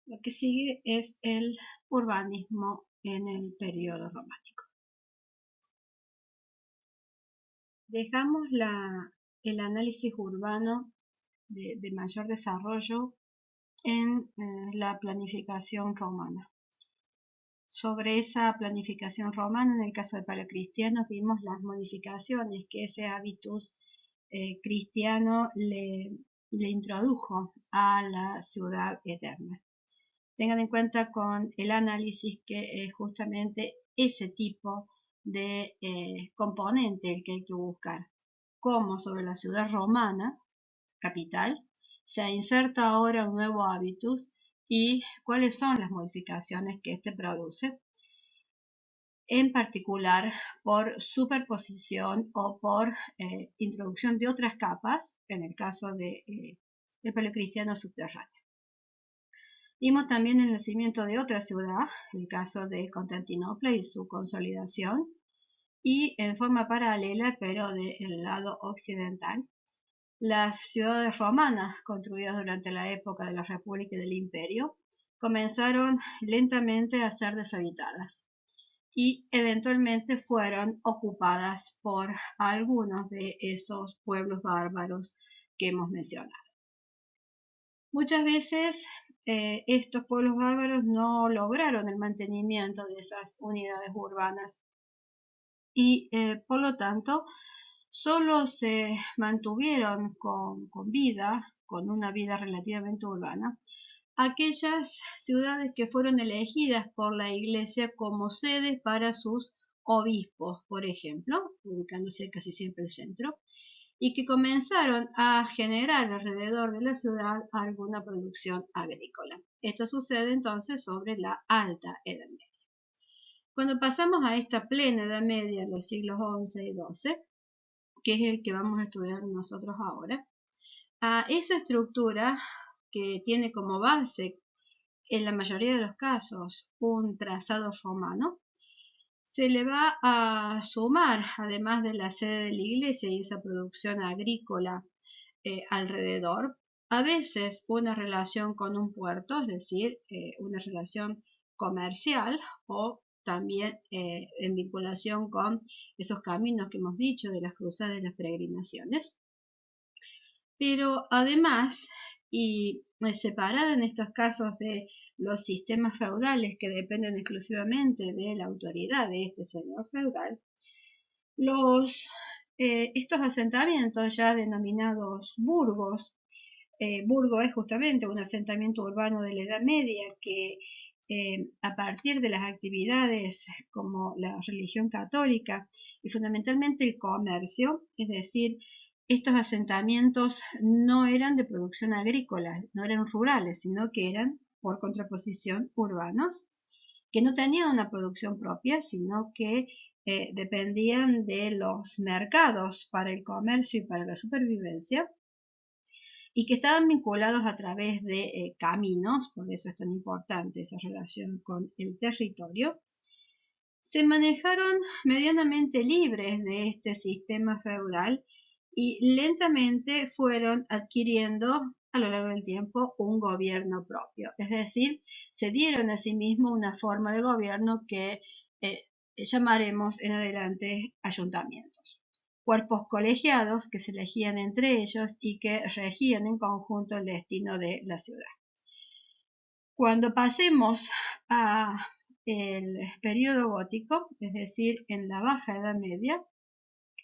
Lo que sigue es el urbanismo en el periodo románico. Dejamos el análisis urbano de mayor desarrollo en la planificación romana. Sobre esa planificación romana, en el caso de paleocristianos, vimos las modificaciones que ese hábitus cristiano le introdujo a la ciudad eterna. Tengan en cuenta con el análisis que es justamente ese tipo de componente el que hay que buscar. Cómo sobre la ciudad romana, capital, se inserta ahora un nuevo hábitus y cuáles son las modificaciones que éste produce, en particular por superposición o por introducción de otras capas, en el caso del paleocristiano subterráneo. Vimos también el nacimiento de otra ciudad, el caso de Constantinopla y su consolidación, y en forma paralela, pero del lado occidental, las ciudades romanas construidas durante la época de la República y del Imperio comenzaron lentamente a ser deshabitadas y eventualmente fueron ocupadas por algunos de esos pueblos bárbaros que hemos mencionado. Muchas veces estos pueblos bárbaros no lograron el mantenimiento de esas unidades urbanas y por lo tanto solo se mantuvieron con vida, con una vida relativamente urbana, aquellas ciudades que fueron elegidas por la Iglesia como sedes para sus obispos, por ejemplo, ubicándose casi siempre el centro, y que comenzaron a generar alrededor de la ciudad alguna producción agrícola. Esto sucede entonces sobre la Alta Edad Media. Cuando pasamos a esta plena Edad Media, en los siglos XI y XII, que es el que vamos a estudiar nosotros ahora, a esa estructura que tiene como base, en la mayoría de los casos, un trazado romano, se le va a sumar, además de la sede de la iglesia y esa producción agrícola alrededor, a veces una relación con un puerto, es decir, una relación comercial o también en vinculación con esos caminos que hemos dicho de las cruzadas y las peregrinaciones. Pero además, y separada en estos casos de los sistemas feudales que dependen exclusivamente de la autoridad de este señor feudal, estos asentamientos ya denominados burgos, burgo es justamente un asentamiento urbano de la Edad Media que a partir de las actividades como la religión católica y fundamentalmente el comercio, es decir, estos asentamientos no eran de producción agrícola, no eran rurales, sino que eran, por contraposición, urbanos, que no tenían una producción propia, sino que dependían de los mercados para el comercio y para la supervivencia, y que estaban vinculados a través de caminos, por eso es tan importante esa relación con el territorio, se manejaron medianamente libres de este sistema feudal y lentamente fueron adquiriendo a lo largo del tiempo un gobierno propio, es decir, se dieron a sí mismos una forma de gobierno que llamaremos en adelante ayuntamientos. Cuerpos colegiados que se elegían entre ellos y que regían en conjunto el destino de la ciudad. Cuando pasemos a el periodo gótico, es decir, en la Baja Edad Media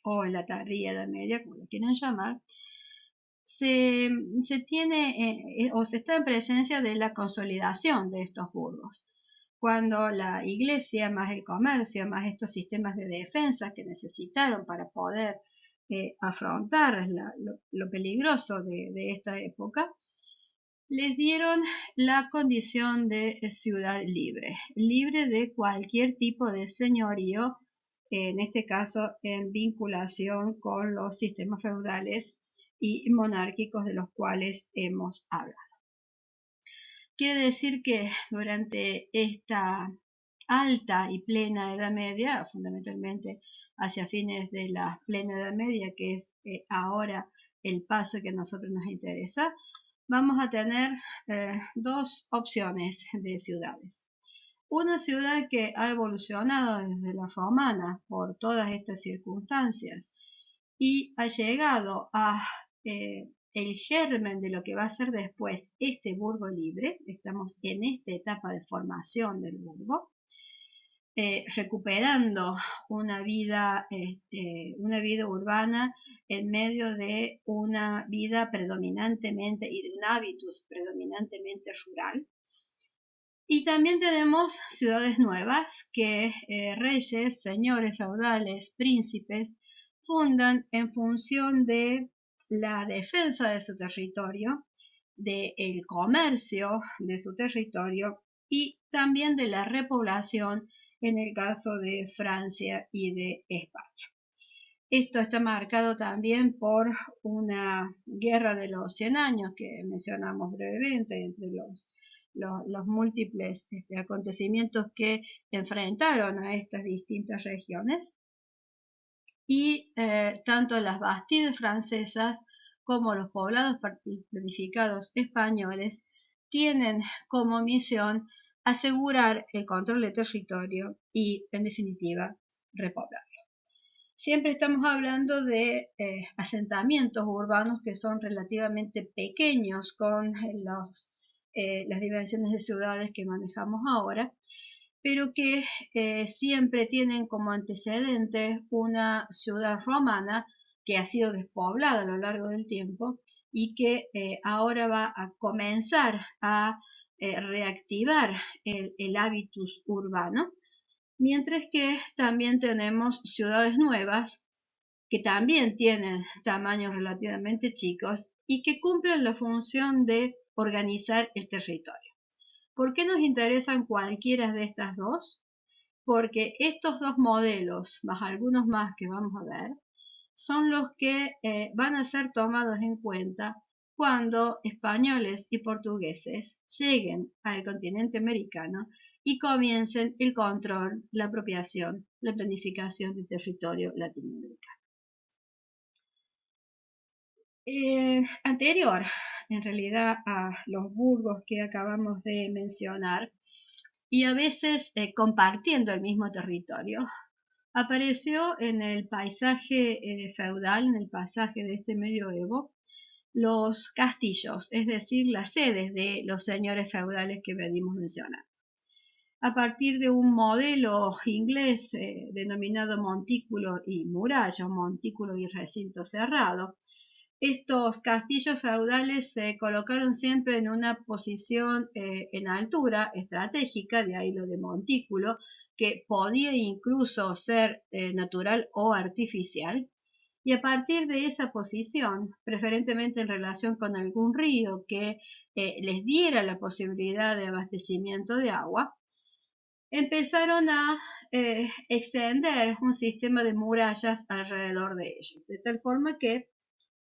o en la Tardía Edad Media, como lo quieran llamar, se tiene o se está en presencia de la consolidación de estos burgos. Cuando la iglesia, más el comercio, más estos sistemas de defensa que necesitaron para poder afrontar lo peligroso de esta época, les dieron la condición de ciudad libre, libre de cualquier tipo de señorío, en este caso en vinculación con los sistemas feudales y monárquicos de los cuales hemos hablado. Quiere decir que durante esta alta y plena Edad Media, fundamentalmente hacia fines de la plena Edad Media, que es ahora el paso que a nosotros nos interesa, vamos a tener dos opciones de ciudades. Una ciudad que ha evolucionado desde la romana por todas estas circunstancias y ha llegado a el germen de lo que va a ser después este burgo libre. Estamos en esta etapa de formación del burgo, recuperando una vida urbana en medio de una vida predominantemente y de un hábitus predominantemente rural. Y también tenemos ciudades nuevas que reyes, señores feudales, príncipes fundan en función de la defensa de su territorio, del comercio de su territorio y también de la repoblación en el caso de Francia y de España. Esto está marcado también por una guerra de los 100 años que mencionamos brevemente entre los múltiples acontecimientos que enfrentaron a estas distintas regiones. Y tanto las bastides francesas como los poblados planificados españoles tienen como misión asegurar el control del territorio y, en definitiva, repoblarlo. Siempre estamos hablando de asentamientos urbanos que son relativamente pequeños con las dimensiones de ciudades que manejamos ahora, pero que siempre tienen como antecedente una ciudad romana que ha sido despoblada a lo largo del tiempo y que ahora va a comenzar a reactivar el hábitus urbano, mientras que también tenemos ciudades nuevas que también tienen tamaños relativamente chicos y que cumplen la función de organizar el territorio. ¿Por qué nos interesan cualquiera de estas dos? Porque estos dos modelos, más algunos más que vamos a ver, son los que van a ser tomados en cuenta cuando españoles y portugueses lleguen al continente americano y comiencen el control, la apropiación, la planificación del territorio latinoamericano. Anterior, en realidad, a los burgos que acabamos de mencionar, y a veces compartiendo el mismo territorio, apareció en el paisaje feudal, en el paisaje de este medioevo, los castillos, es decir, las sedes de los señores feudales que venimos mencionando. A partir de un modelo inglés denominado montículo y muralla, montículo y recinto cerrado, estos castillos feudales se colocaron siempre en una posición en altura estratégica, de ahí lo de montículo, que podía incluso ser natural o artificial. Y a partir de esa posición, preferentemente en relación con algún río que les diera la posibilidad de abastecimiento de agua, empezaron a extender un sistema de murallas alrededor de ellos, de tal forma que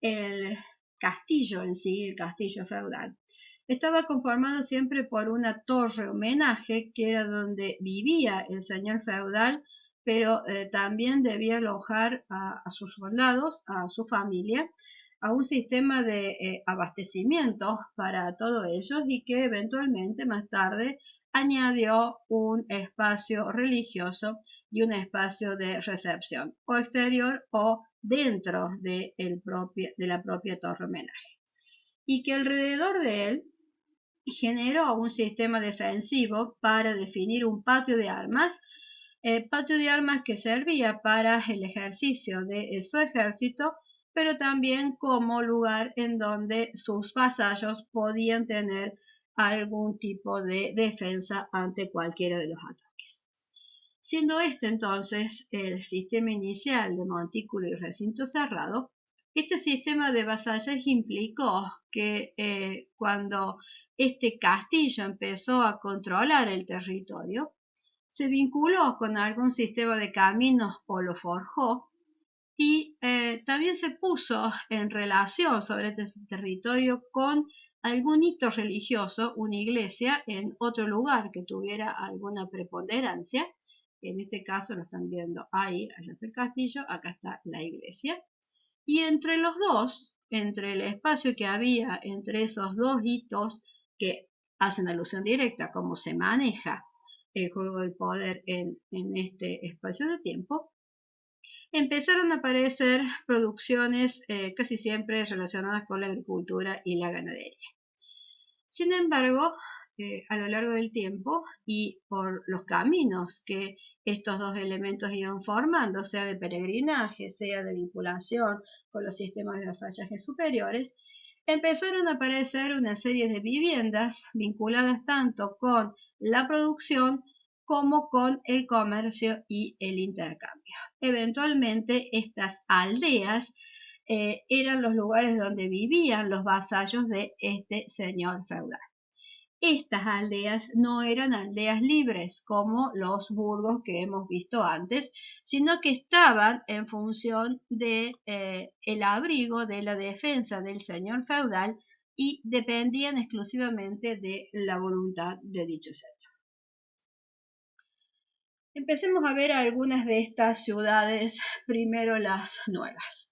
el castillo en sí, el castillo feudal, estaba conformado siempre por una torre homenaje, que era donde vivía el señor feudal, pero también debía alojar a sus soldados, a su familia, a un sistema de abastecimiento para todos ellos y que eventualmente más tarde añadió un espacio religioso y un espacio de recepción, o exterior o dentro de la propia torre homenaje, y que alrededor de él generó un sistema defensivo para definir un patio de armas que servía para el ejercicio de su ejército, pero también como lugar en donde sus vasallos podían tener algún tipo de defensa ante cualquiera de los ataques. Siendo este entonces el sistema inicial de montículo y recinto cerrado, este sistema de vasallaje implicó que cuando este castillo empezó a controlar el territorio, se vinculó con algún sistema de caminos o lo forjó, y también se puso en relación sobre este territorio con algún hito religioso, una iglesia en otro lugar que tuviera alguna preponderancia. En este caso lo están viendo ahí, allá está el castillo, acá está la iglesia. Y entre los dos entre el espacio que había entre esos dos hitos que hacen alusión directa a cómo se maneja el juego del poder en este espacio de tiempo, empezaron a aparecer producciones casi siempre relacionadas con la agricultura y la ganadería. Sin embargo, a lo largo del tiempo y por los caminos que estos dos elementos iban formando, sea de peregrinaje, sea de vinculación con los sistemas de vasallaje superiores, empezaron a aparecer una serie de viviendas vinculadas tanto con la producción como con el comercio y el intercambio. Eventualmente, estas aldeas eran los lugares donde vivían los vasallos de este señor feudal. Estas aldeas no eran aldeas libres como los burgos que hemos visto antes, sino que estaban en función de el abrigo de la defensa del señor feudal y dependían exclusivamente de la voluntad de dicho señor. Empecemos a ver algunas de estas ciudades, primero las nuevas.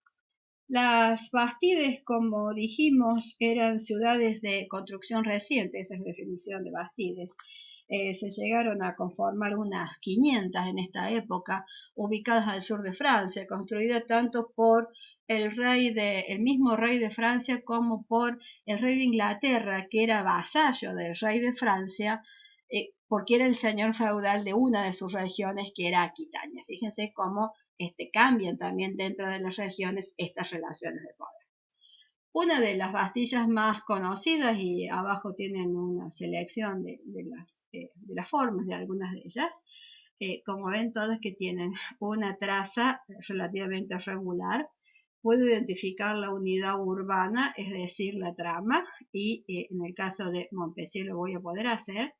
Las Bastides, como dijimos, eran ciudades de construcción reciente, esa es la definición de Bastides. Se llegaron a conformar unas 500 en esta época, ubicadas al sur de Francia, construidas tanto por el mismo rey de Francia como por el rey de Inglaterra, que era vasallo del rey de Francia, porque era el señor feudal de una de sus regiones, que era Aquitania. Fíjense cómo cambian también dentro de las regiones estas relaciones de poder. Una de las Bastillas más conocidas, y abajo tienen una selección de las formas de algunas de ellas, como ven todas que tienen una traza relativamente regular. Puedo identificar la unidad urbana, es decir, la trama, y en el caso de Montpensier lo voy a poder hacer.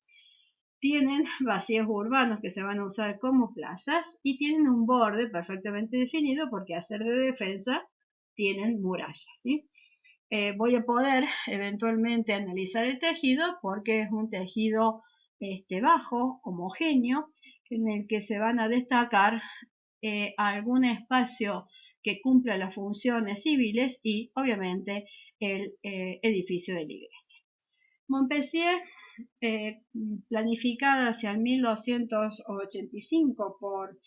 Tienen vacíos urbanos que se van a usar como plazas y tienen un borde perfectamente definido porque a ser de defensa tienen murallas, ¿sí? Voy a poder eventualmente analizar el tejido porque es un tejido bajo, homogéneo, en el que se van a destacar algún espacio que cumpla las funciones civiles y obviamente el edificio de la iglesia. Montpensier, planificada hacia el 1285 por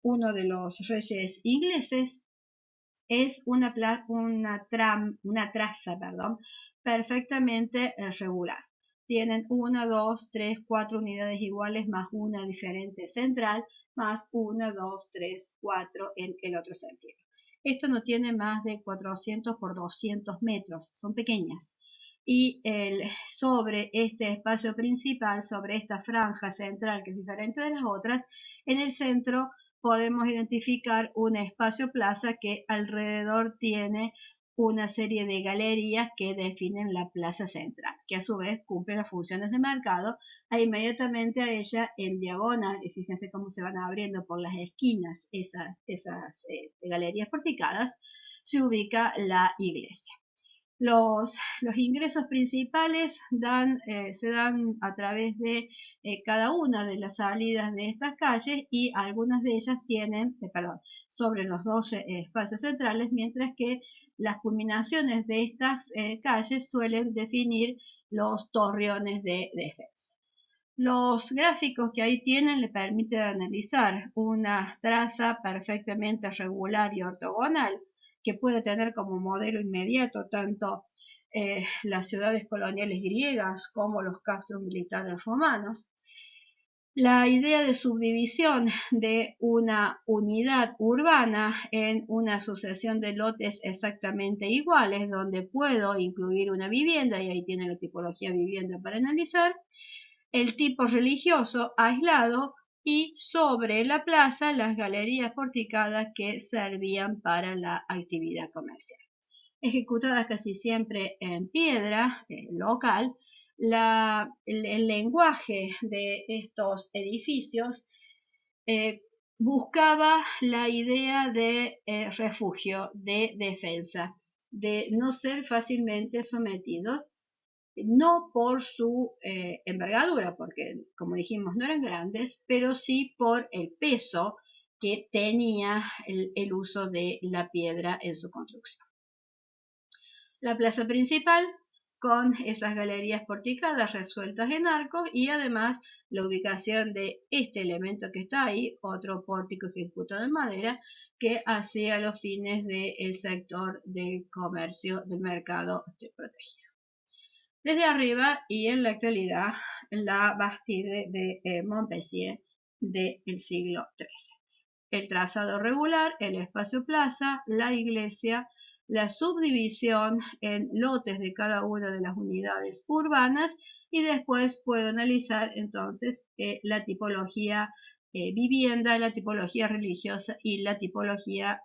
uno de los reyes ingleses, es una traza perfectamente regular. Tienen 1, 2, 3, 4 unidades iguales más una diferente central, más 1, 2, 3, 4 en el otro sentido. Esto no tiene más de 400 por 200 metros, son pequeñas. Y sobre este espacio principal, sobre esta franja central que es diferente de las otras, en el centro podemos identificar un espacio plaza que alrededor tiene una serie de galerías que definen la plaza central, que a su vez cumple las funciones de mercado. Inmediatamente a ella, en diagonal, y fíjense cómo se van abriendo por las esquinas esas galerías porticadas, se ubica la iglesia. Los ingresos principales se dan a través de cada una de las salidas de estas calles y algunas de ellas tienen, sobre los dos espacios centrales, mientras que las culminaciones de estas calles suelen definir los torreones de defensa. Los gráficos que ahí tienen le permiten analizar una traza perfectamente regular y ortogonal, que puede tener como modelo inmediato tanto las ciudades coloniales griegas como los castros militares romanos. La idea de subdivisión de una unidad urbana en una sucesión de lotes exactamente iguales, donde puedo incluir una vivienda, y ahí tiene la tipología vivienda para analizar, el tipo religioso aislado, y sobre la plaza las galerías porticadas que servían para la actividad comercial. Ejecutadas casi siempre en piedra local, el lenguaje de estos edificios buscaba la idea de refugio, de defensa, de no ser fácilmente sometidos, no por su envergadura, porque como dijimos no eran grandes, pero sí por el peso que tenía el uso de la piedra en su construcción. La plaza principal con esas galerías porticadas resueltas en arcos y además la ubicación de este elemento que está ahí, otro pórtico ejecutado en madera, que hacía los fines del sector del comercio del mercado protegido. Desde arriba y en la actualidad la Bastide de Montpensier del siglo XIII. El trazado regular, el espacio plaza, la iglesia, la subdivisión en lotes de cada una de las unidades urbanas y después puedo analizar entonces la tipología vivienda, la tipología religiosa y la tipología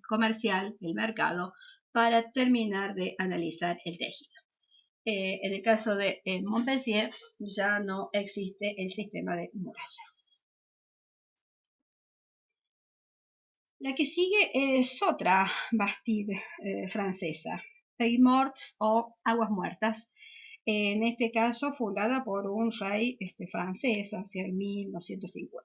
comercial, el mercado, para terminar de analizar el tejido. En el caso de Montpensier ya no existe el sistema de murallas. La que sigue es otra Bastide francesa, Pays Morts o Aguas Muertas, en este caso fundada por un rey francés hacia el 1250.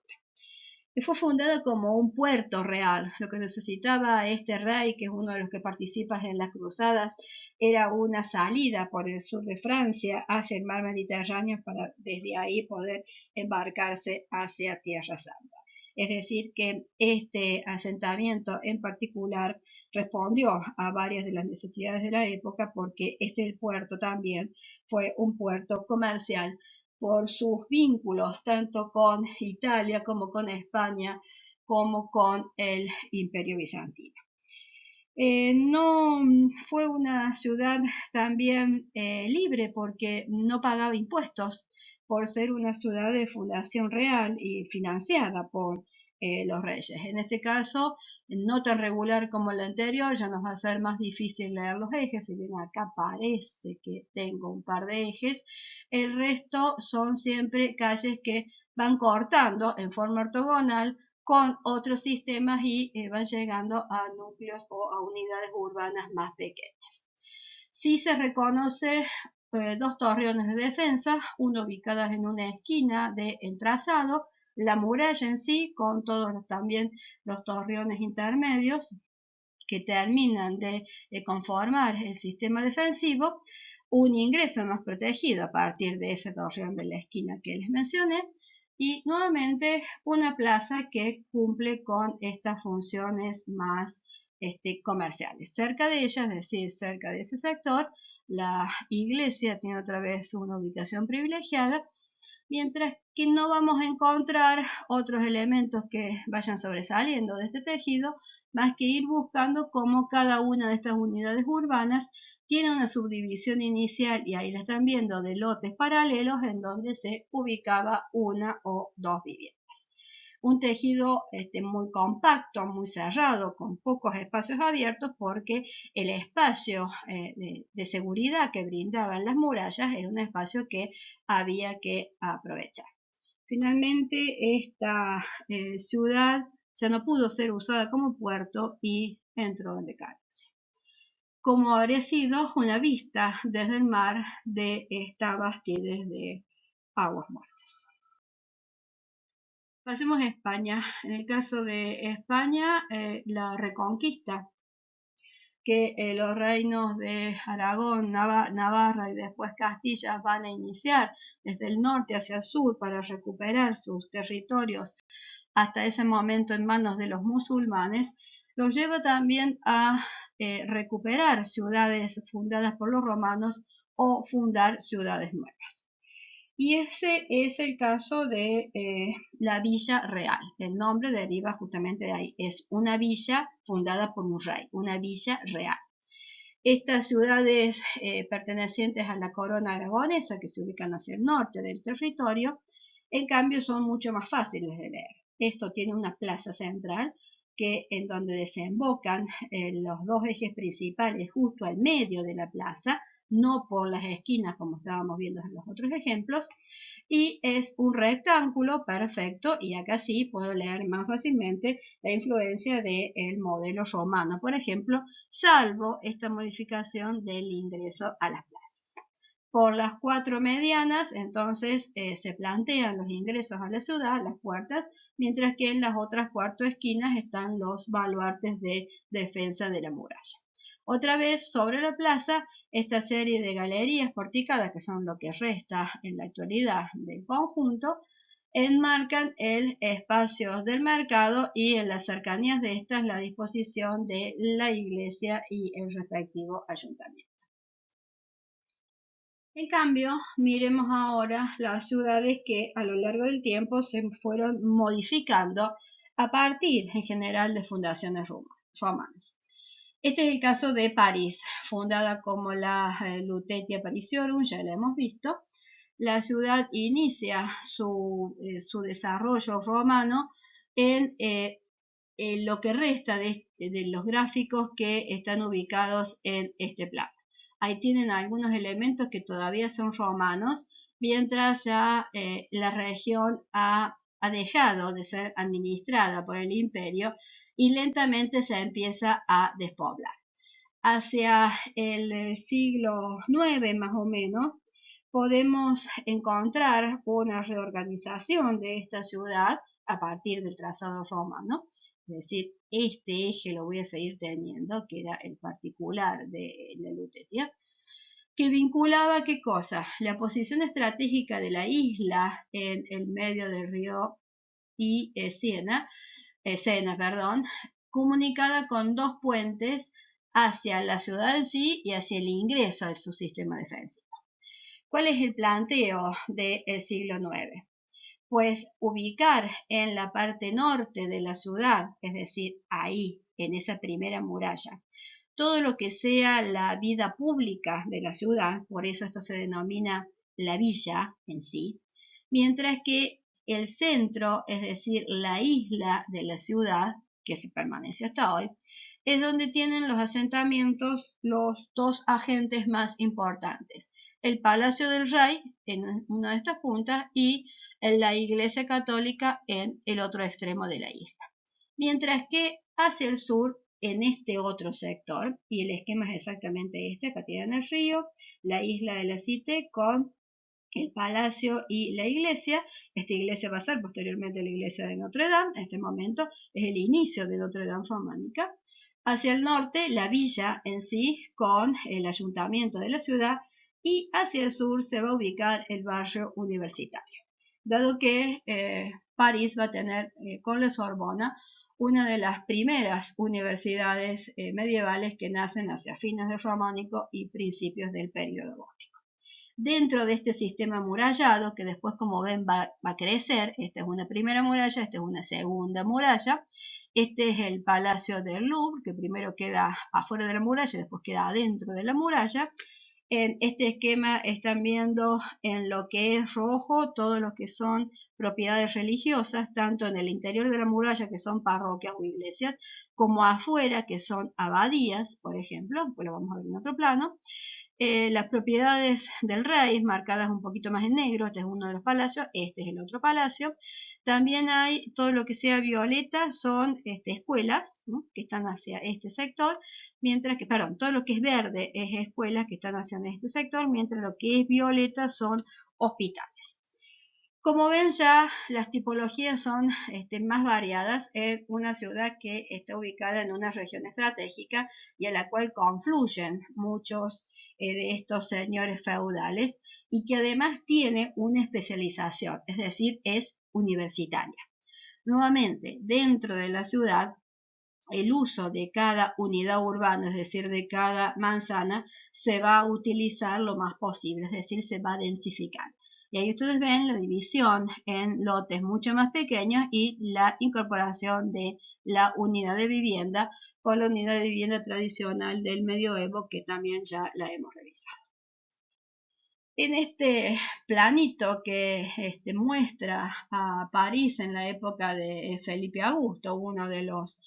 Fue fundada como un puerto real. Lo que necesitaba este rey, que es uno de los que participa en las cruzadas, era una salida por el sur de Francia hacia el mar Mediterráneo para desde ahí poder embarcarse hacia Tierra Santa. Es decir, que este asentamiento en particular respondió a varias de las necesidades de la época porque este puerto también fue un puerto comercial por sus vínculos tanto con Italia como con España como con el Imperio Bizantino. No fue una ciudad también libre porque no pagaba impuestos por ser una ciudad de fundación real y financiada por los reyes. En este caso, no tan regular como la anterior, ya nos va a ser más difícil leer los ejes, si bien acá parece que tengo un par de ejes, el resto son siempre calles que van cortando en forma ortogonal con otros sistemas y van llegando a núcleos o a unidades urbanas más pequeñas. Sí se reconoce dos torreones de defensa, una ubicada en una esquina del trazado, la muralla en sí, con todos también los torreones intermedios que terminan de conformar el sistema defensivo, un ingreso más protegido a partir de ese torreón de la esquina que les mencioné, y nuevamente una plaza que cumple con estas funciones más comerciales. Cerca de ella, es decir, cerca de ese sector, la iglesia tiene otra vez una ubicación privilegiada, mientras que no vamos a encontrar otros elementos que vayan sobresaliendo de este tejido, más que ir buscando cómo cada una de estas unidades urbanas tiene una subdivisión inicial, y ahí la están viendo, de lotes paralelos en donde se ubicaba una o dos viviendas. Un tejido muy compacto, muy cerrado, con pocos espacios abiertos, porque el espacio de seguridad que brindaban las murallas era un espacio que había que aprovechar. Finalmente, esta ciudad ya no pudo ser usada como puerto y entró en decadencia, como habría sido una vista desde el mar de esta Bastide de Aguas Muertas. Pasemos a España. En el caso de España, la Reconquista, que los reinos de Aragón, Navarra y después Castilla van a iniciar desde el norte hacia el sur para recuperar sus territorios hasta ese momento en manos de los musulmanes, los lleva también a recuperar ciudades fundadas por los romanos o fundar ciudades nuevas. Y ese es el caso de la Villa Real. El nombre deriva justamente de ahí. Es una villa fundada por un rey, una villa real. Estas ciudades pertenecientes a la corona aragonesa, que se ubican hacia el norte del territorio, en cambio son mucho más fáciles de leer. Esto tiene una plaza central en donde desembocan los dos ejes principales justo al medio de la plaza, no por las esquinas como estábamos viendo en los otros ejemplos, y es un rectángulo perfecto, y acá sí puedo leer más fácilmente la influencia del modelo romano, por ejemplo, salvo esta modificación del ingreso a las plazas. Por las cuatro medianas, entonces, se plantean los ingresos a la ciudad, las puertas, mientras que en las otras cuatro esquinas están los baluartes de defensa de la muralla. Otra vez, sobre la plaza, esta serie de galerías porticadas, que son lo que resta en la actualidad del conjunto, enmarcan el espacio del mercado y en las cercanías de estas la disposición de la iglesia y el respectivo ayuntamiento. En cambio, miremos ahora las ciudades que a lo largo del tiempo se fueron modificando a partir en general de fundaciones romanas. Este es el caso de París, fundada como la Lutetia Parisiorum, ya la hemos visto. La ciudad inicia su desarrollo romano en lo que resta de los gráficos que están ubicados en este plano. Ahí tienen algunos elementos que todavía son romanos, mientras ya la región ha dejado de ser administrada por el imperio y lentamente se empieza a despoblar. Hacia el siglo IX más o menos podemos encontrar una reorganización de esta ciudad a partir del trazado romano, es decir, este eje lo voy a seguir teniendo, que era el particular de la Lutetia, que vinculaba ¿qué cosa? La posición estratégica de la isla en el medio del río y Sena, comunicada con dos puentes hacia la ciudad en sí y hacia el ingreso de su sistema defensivo. ¿Cuál es el planteo del siglo IX? Pues ubicar en la parte norte de la ciudad, es decir, ahí, en esa primera muralla, todo lo que sea la vida pública de la ciudad, por eso esto se denomina la villa en sí, mientras que el centro, es decir, la isla de la ciudad, que se permanece hasta hoy, es donde tienen los asentamientos los dos agentes más importantes, el Palacio del Rey en una de estas puntas y la Iglesia Católica en el otro extremo de la isla. Mientras que hacia el sur, en este otro sector, y el esquema es exactamente este, acá tienen el río, la isla de la Cité con el palacio y la iglesia. Esta iglesia va a ser posteriormente la iglesia de Notre Dame, en este momento es el inicio de Notre Dame románica. Hacia el norte, la villa en sí, con el ayuntamiento de la ciudad, y hacia el sur se va a ubicar el barrio universitario, dado que París va a tener con la Sorbona una de las primeras universidades medievales que nacen hacia fines del románico y principios del periodo gótico. Dentro de este sistema amurallado, que después, como ven, va a crecer, esta es una primera muralla, esta es una segunda muralla, este es el Palacio del Louvre, que primero queda afuera de la muralla, después queda adentro de la muralla. En este esquema están viendo en lo que es rojo todo lo que son propiedades religiosas, tanto en el interior de la muralla, que son parroquias o iglesias, como afuera, que son abadías, por ejemplo, pues lo vamos a ver en otro plano. Las propiedades del rey, marcadas un poquito más en negro, este es uno de los palacios, este es el otro palacio. También hay todo lo que sea violeta, son escuelas, ¿no?, que están hacia este sector, mientras que, perdón, todo lo que es verde es escuelas que están hacia este sector, mientras lo que es violeta son hospitales. Como ven, ya las tipologías son más variadas en una ciudad que está ubicada en una región estratégica y a la cual confluyen muchos de estos señores feudales y que además tiene una especialización, es decir, es universitaria. Nuevamente, dentro de la ciudad, el uso de cada unidad urbana, es decir, de cada manzana, se va a utilizar lo más posible, es decir, se va a densificar. Y ahí ustedes ven la división en lotes mucho más pequeños y la incorporación de la unidad de vivienda con la unidad de vivienda tradicional del medioevo, que también ya la hemos revisado. En este planito que muestra a París en la época de Felipe Augusto, uno de los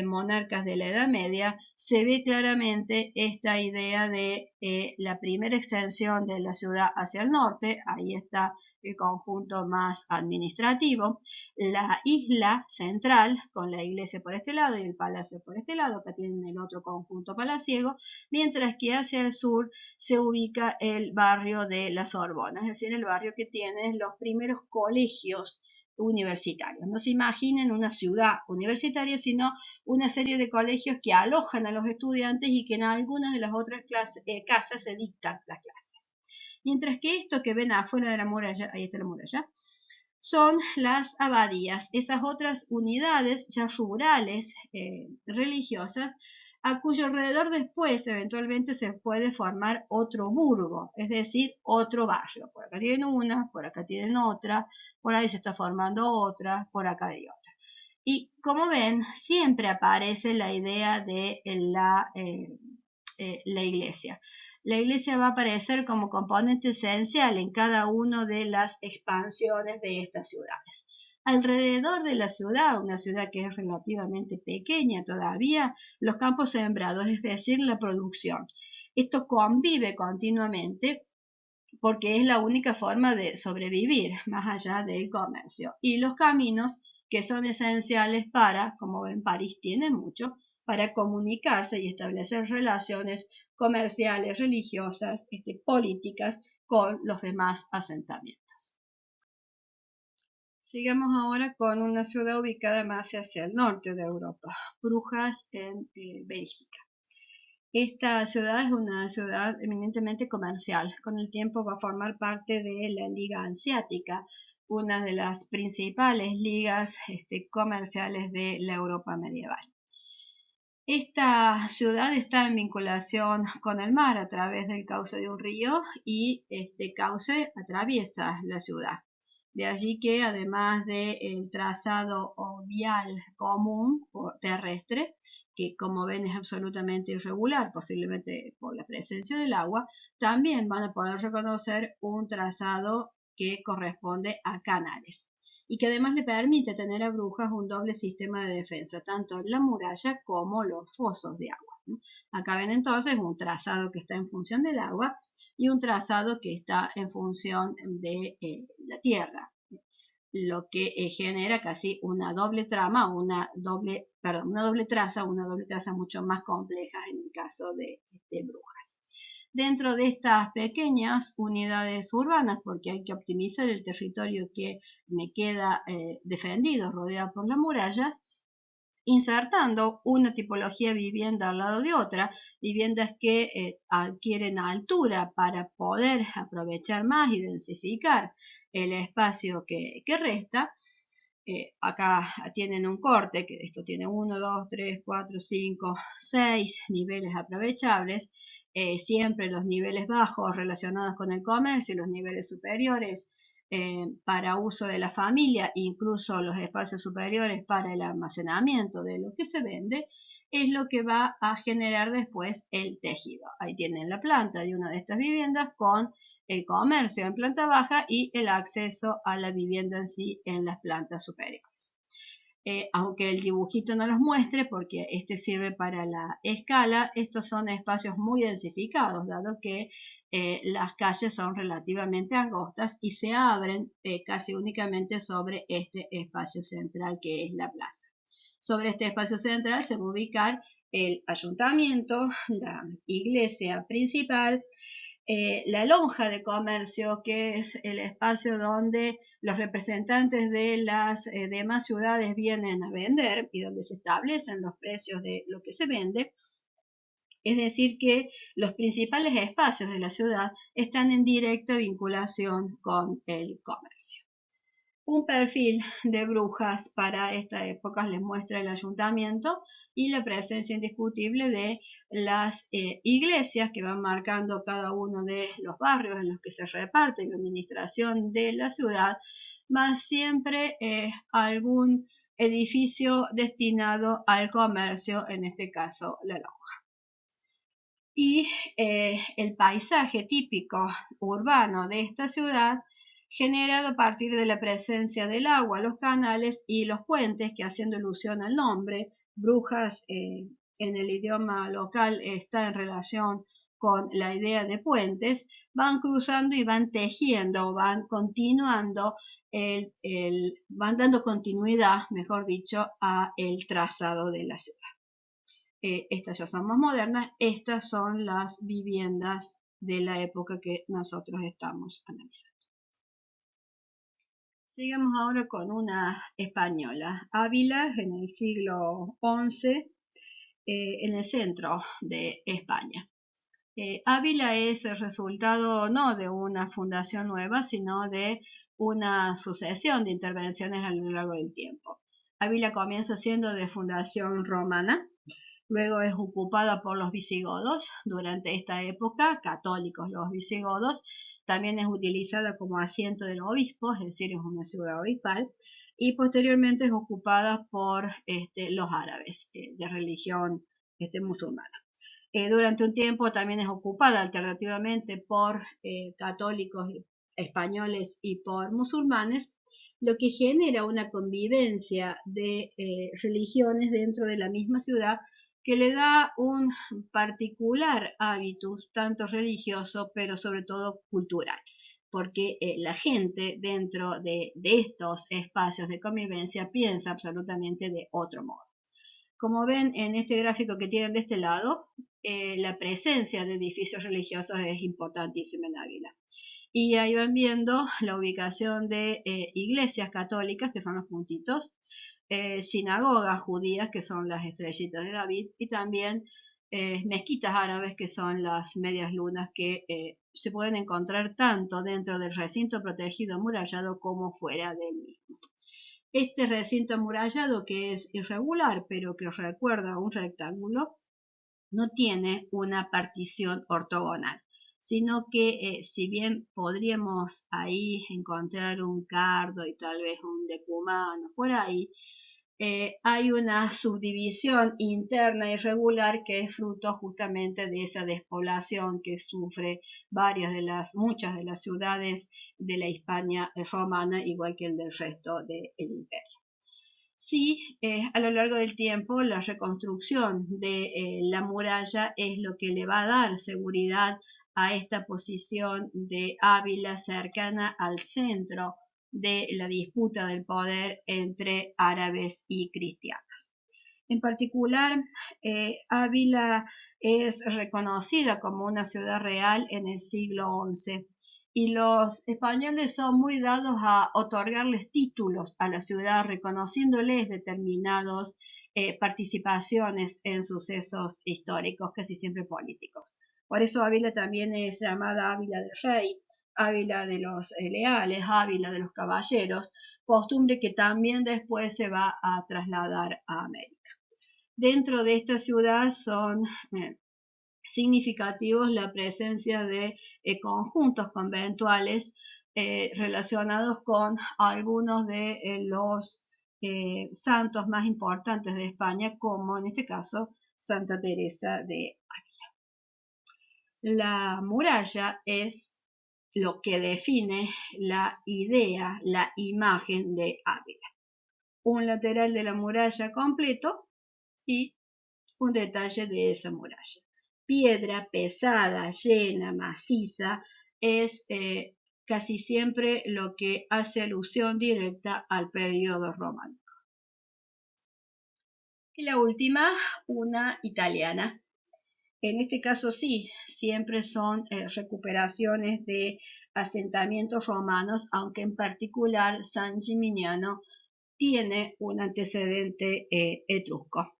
monarcas de la Edad Media, se ve claramente esta idea de la primera extensión de la ciudad hacia el norte. Ahí está el conjunto más administrativo, la isla central con la iglesia por este lado y el palacio por este lado, que tienen el otro conjunto palaciego, mientras que hacia el sur se ubica el barrio de la Sorbona, es decir, el barrio que tiene los primeros colegios universitarios. No se imaginen una ciudad universitaria, sino una serie de colegios que alojan a los estudiantes y que en algunas de las otras casas se dictan las clases. Mientras que esto que ven afuera de la muralla, ahí está la muralla, son las abadías, esas otras unidades ya rurales religiosas, a cuyo alrededor después eventualmente se puede formar otro burgo, es decir, otro barrio. Por acá tienen una, por acá tienen otra, por ahí se está formando otra, por acá hay otra. Y como ven, siempre aparece la idea de la iglesia. La iglesia va a aparecer como componente esencial en cada una de las expansiones de estas ciudades. Alrededor de la ciudad, una ciudad que es relativamente pequeña todavía, los campos sembrados, es decir, la producción. Esto convive continuamente porque es la única forma de sobrevivir más allá del comercio. Y los caminos que son esenciales para, como ven, París tiene mucho, para comunicarse y establecer relaciones comerciales, religiosas, políticas con los demás asentamientos. Sigamos ahora con una ciudad ubicada más hacia el norte de Europa, Brujas en Bélgica. Esta ciudad es una ciudad eminentemente comercial. Con el tiempo va a formar parte de la Liga Hanseática, una de las principales ligas comerciales de la Europa medieval. Esta ciudad está en vinculación con el mar a través del cauce de un río y este cauce atraviesa la ciudad. De allí que además del trazado vial común o terrestre, que como ven es absolutamente irregular, posiblemente por la presencia del agua, también van a poder reconocer un trazado que corresponde a canales y que además le permite tener a Brujas un doble sistema de defensa, tanto la muralla como los fosos de agua. Acá ven entonces un trazado que está en función del agua y un trazado que está en función de la tierra, lo que genera casi una doble trama, una doble traza mucho más compleja en el caso de Brujas. Dentro de estas pequeñas unidades urbanas, porque hay que optimizar el territorio que me queda defendido, rodeado por las murallas, insertando una tipología de vivienda al lado de otra, viviendas que adquieren altura para poder aprovechar más y densificar el espacio que resta. Acá tienen un corte, que esto tiene 1, 2, 3, 4, 5, 6 niveles aprovechables, siempre los niveles bajos relacionados con el comercio y los niveles superiores para uso de la familia, incluso los espacios superiores para el almacenamiento de lo que se vende, es lo que va a generar después el tejido. Ahí tienen la planta de una de estas viviendas con el comercio en planta baja y el acceso a la vivienda en sí en las plantas superiores. Aunque el dibujito no los muestre porque este sirve para la escala, estos son espacios muy densificados, dado que las calles son relativamente angostas y se abren casi únicamente sobre este espacio central que es la plaza. Sobre este espacio central se va a ubicar el ayuntamiento, la iglesia principal, la lonja de comercio, que es el espacio donde los representantes de las demás ciudades vienen a vender y donde se establecen los precios de lo que se vende. Es decir, que los principales espacios de la ciudad están en directa vinculación con el comercio. Un perfil de Brujas para esta época les muestra el ayuntamiento y la presencia indiscutible de las iglesias que van marcando cada uno de los barrios en los que se reparte la administración de la ciudad, más siempre algún edificio destinado al comercio, en este caso la lonja. Y el paisaje típico urbano de esta ciudad, generado a partir de la presencia del agua, los canales y los puentes, que haciendo alusión al nombre, Brujas en el idioma local está en relación con la idea de puentes, van cruzando y van tejiendo, van continuando, van dando continuidad, mejor dicho, a el trazado de la ciudad. Estas ya son más modernas, estas son las viviendas de la época que nosotros estamos analizando. Sigamos ahora con una española, Ávila, en el siglo XI, en el centro de España. Ávila es el resultado no de una fundación nueva, sino de una sucesión de intervenciones a lo largo del tiempo. Ávila comienza siendo de fundación romana, luego es ocupada por los visigodos. Durante esta época, católicos los visigodos, también es utilizada como asiento del obispo, es decir, es una ciudad obispal, y posteriormente es ocupada por los árabes de religión musulmana. Durante un tiempo también es ocupada alternativamente por católicos españoles y por musulmanes, lo que genera una convivencia de religiones dentro de la misma ciudad que le da un particular hábitus, tanto religioso, pero sobre todo cultural, porque la gente dentro de estos espacios de convivencia piensa absolutamente de otro modo. Como ven en este gráfico que tienen de este lado, la presencia de edificios religiosos es importantísima en Ávila. Y ahí van viendo la ubicación de iglesias católicas, que son los puntitos, sinagogas judías, que son las estrellitas de David, y también mezquitas árabes, que son las medias lunas, que se pueden encontrar tanto dentro del recinto protegido amurallado como fuera del mismo. Este recinto amurallado, que es irregular, pero que recuerda a un rectángulo, no tiene una partición ortogonal, sino que si bien podríamos ahí encontrar un cardo y tal vez un decumano por ahí, hay una subdivisión interna irregular que es fruto justamente de esa despoblación que sufre muchas de las ciudades de la Hispania romana, igual que el del resto del imperio. Sí, a lo largo del tiempo la reconstrucción de la muralla es lo que le va a dar seguridad a esta posición de Ávila cercana al centro de la disputa del poder entre árabes y cristianos. En particular, Ávila es reconocida como una ciudad real en el siglo XI y los españoles son muy dados a otorgarles títulos a la ciudad, reconociéndoles determinadas participaciones en sucesos históricos, casi siempre políticos. Por eso Ávila también es llamada Ávila del Rey, Ávila de los leales, Ávila de los caballeros, costumbre que también después se va a trasladar a América. Dentro de esta ciudad son significativos la presencia de conjuntos conventuales relacionados con algunos de los santos más importantes de España, como en este caso Santa Teresa de Ávila. La muralla es lo que define la idea, la imagen de Ávila. Un lateral de la muralla completo y un detalle de esa muralla. Piedra pesada, llena, maciza, es casi siempre lo que hace alusión directa al periodo románico. Y la última, una italiana. En este caso sí, siempre son recuperaciones de asentamientos romanos, aunque en particular San Gimignano tiene un antecedente etrusco.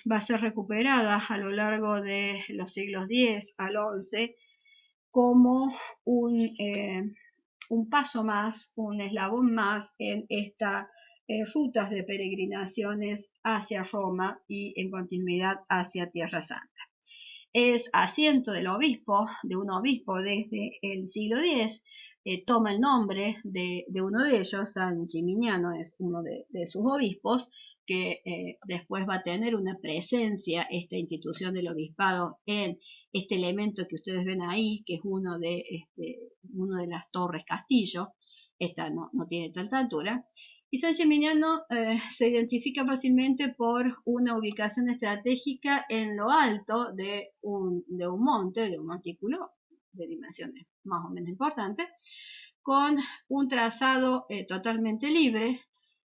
Va a ser recuperada a lo largo de los siglos X al XI como un paso más, un eslabón más en estas rutas de peregrinaciones hacia Roma y en continuidad hacia Tierra Santa. Es asiento del obispo, de un obispo desde el siglo X, toma el nombre de uno de ellos, San Gimignano es uno de sus obispos, que después va a tener una presencia, esta institución del obispado, en este elemento que ustedes ven ahí, que es uno de las torres castillo. Esta no tiene tanta altura. Y San Gimignano se identifica fácilmente por una ubicación estratégica en lo alto de un monte, de un montículo de dimensiones más o menos importantes, con un trazado totalmente libre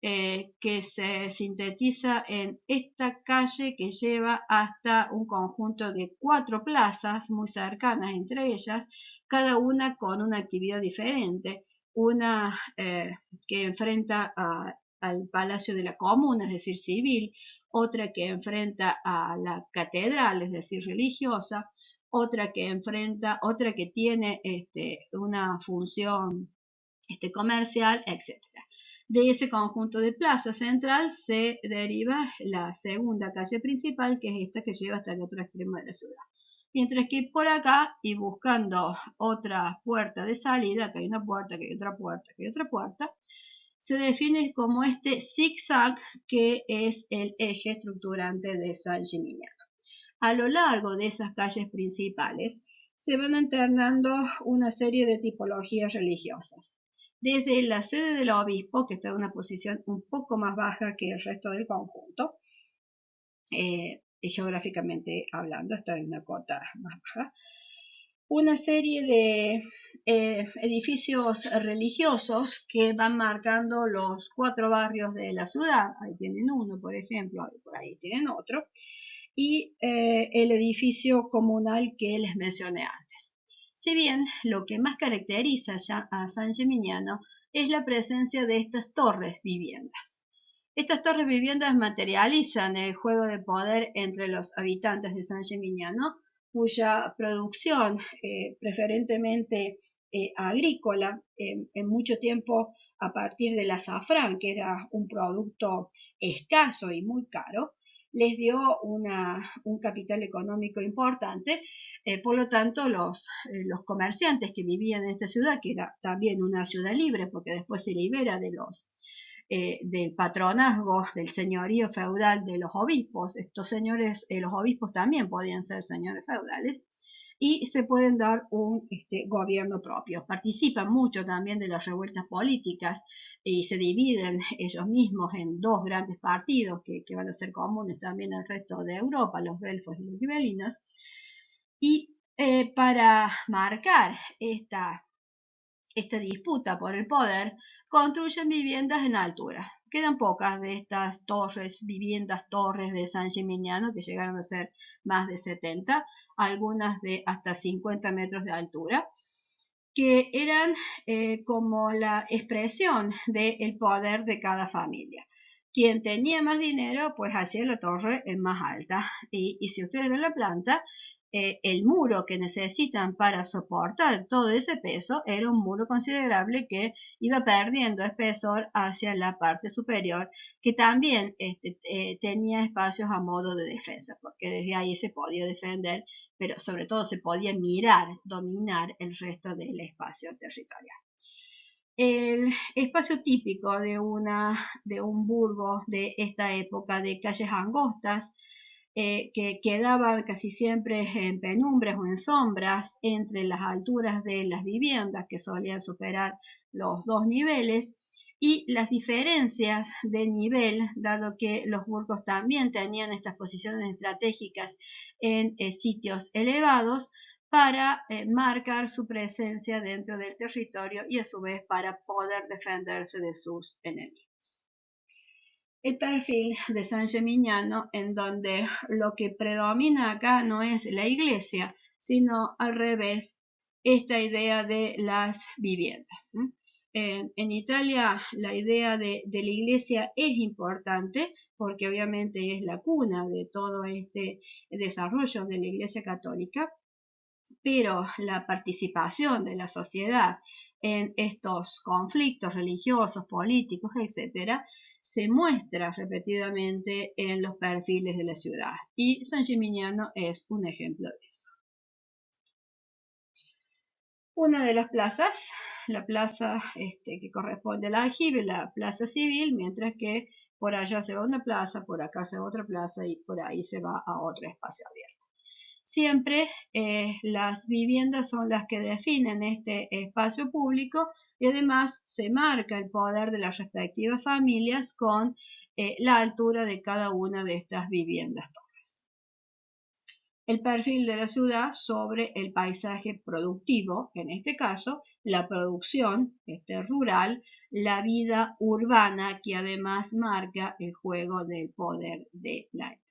que se sintetiza en esta calle que lleva hasta un conjunto de 4 plazas muy cercanas entre ellas, cada una con una actividad diferente. una que enfrenta al Palacio de la Comuna, es decir, civil, otra que enfrenta a la catedral, es decir, religiosa, otra que tiene una función comercial, etc. De ese conjunto de plaza central se deriva la segunda calle principal, que es esta que lleva hasta el otro extremo de la ciudad. Mientras que por acá, y buscando otra puerta de salida, que hay una puerta, que hay otra puerta, que hay otra puerta, se define como este zigzag que es el eje estructurante de San Gimignano. A lo largo de esas calles principales se van alternando una serie de tipologías religiosas. Desde la sede del obispo, que está en una posición un poco más baja que el resto del conjunto, geográficamente hablando, está en una cota más baja, una serie de edificios religiosos que van marcando los 4 barrios de la ciudad. Ahí tienen uno, por ejemplo, y por ahí tienen otro, y el edificio comunal que les mencioné antes. Si bien lo que más caracteriza a San Gimignano es la presencia de estas torres viviendas. Estas torres viviendas materializan el juego de poder entre los habitantes de San Gimignano, cuya producción, preferentemente agrícola, en mucho tiempo a partir del azafrán, que era un producto escaso y muy caro, les dio un capital económico importante. Por lo tanto, los comerciantes que vivían en esta ciudad, que era también una ciudad libre, porque después se libera del patronazgo, del señorío feudal de los obispos. Estos señores, los obispos también podían ser señores feudales, y se pueden dar un gobierno propio. Participan mucho también de las revueltas políticas y se dividen ellos mismos en 2 grandes partidos que van a ser comunes también al resto de Europa, los belfos y los gibelinos. Y para marcar esta disputa por el poder, construyen viviendas en altura. Quedan pocas de estas torres de San Gimignano, que llegaron a ser más de 70, algunas de hasta 50 metros de altura, que eran como la expresión del poder de cada familia. Quien tenía más dinero, pues hacía la torre más alta. Y si ustedes ven la planta, el muro que necesitan para soportar todo ese peso era un muro considerable que iba perdiendo espesor hacia la parte superior, que también tenía espacios a modo de defensa, porque desde ahí se podía defender, pero sobre todo se podía dominar el resto del espacio territorial. El espacio típico de un burgo de esta época, de calles angostas, que quedaban casi siempre en penumbras o en sombras entre las alturas de las viviendas, que solían superar los 2 niveles, y las diferencias de nivel, dado que los burgos también tenían estas posiciones estratégicas en sitios elevados, para marcar su presencia dentro del territorio y a su vez para poder defenderse de sus enemigos. El perfil de San Gimignano, en donde lo que predomina acá no es la iglesia, sino al revés, esta idea de las viviendas. En Italia la idea de la iglesia es importante porque obviamente es la cuna de todo este desarrollo de la iglesia católica, pero la participación de la sociedad en estos conflictos religiosos, políticos, etc., se muestra repetidamente en los perfiles de la ciudad, y San Gimignano es un ejemplo de eso. Una de las plazas, la plaza que corresponde al aljibe, la plaza civil, mientras que por allá se va una plaza, por acá se va otra plaza y por ahí se va a otro espacio abierto. Siempre las viviendas son las que definen este espacio público, y además se marca el poder de las respectivas familias con la altura de cada una de estas viviendas torres. El perfil de la ciudad sobre el paisaje productivo, en este caso la producción rural, la vida urbana, que además marca el juego del poder de la época.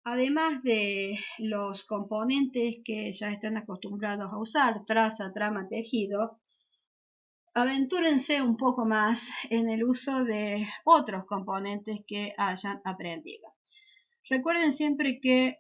Además de los componentes que ya están acostumbrados a usar, traza, trama, tejido, aventúrense un poco más en el uso de otros componentes que hayan aprendido. Recuerden siempre que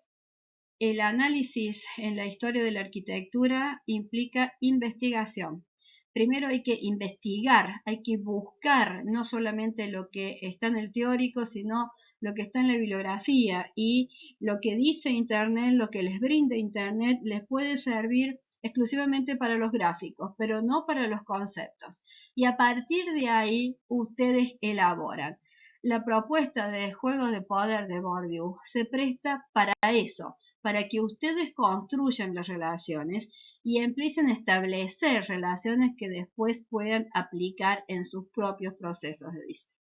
el análisis en la historia de la arquitectura implica investigación. Primero hay que investigar, hay que buscar no solamente lo que está en el teórico, sino lo que está en la bibliografía, y lo que dice Internet, lo que les brinda Internet, les puede servir exclusivamente para los gráficos, pero no para los conceptos. Y a partir de ahí ustedes elaboran. La propuesta de juego de poder de Bourdieu se presta para eso, para que ustedes construyan las relaciones y empiecen a establecer relaciones que después puedan aplicar en sus propios procesos de diseño.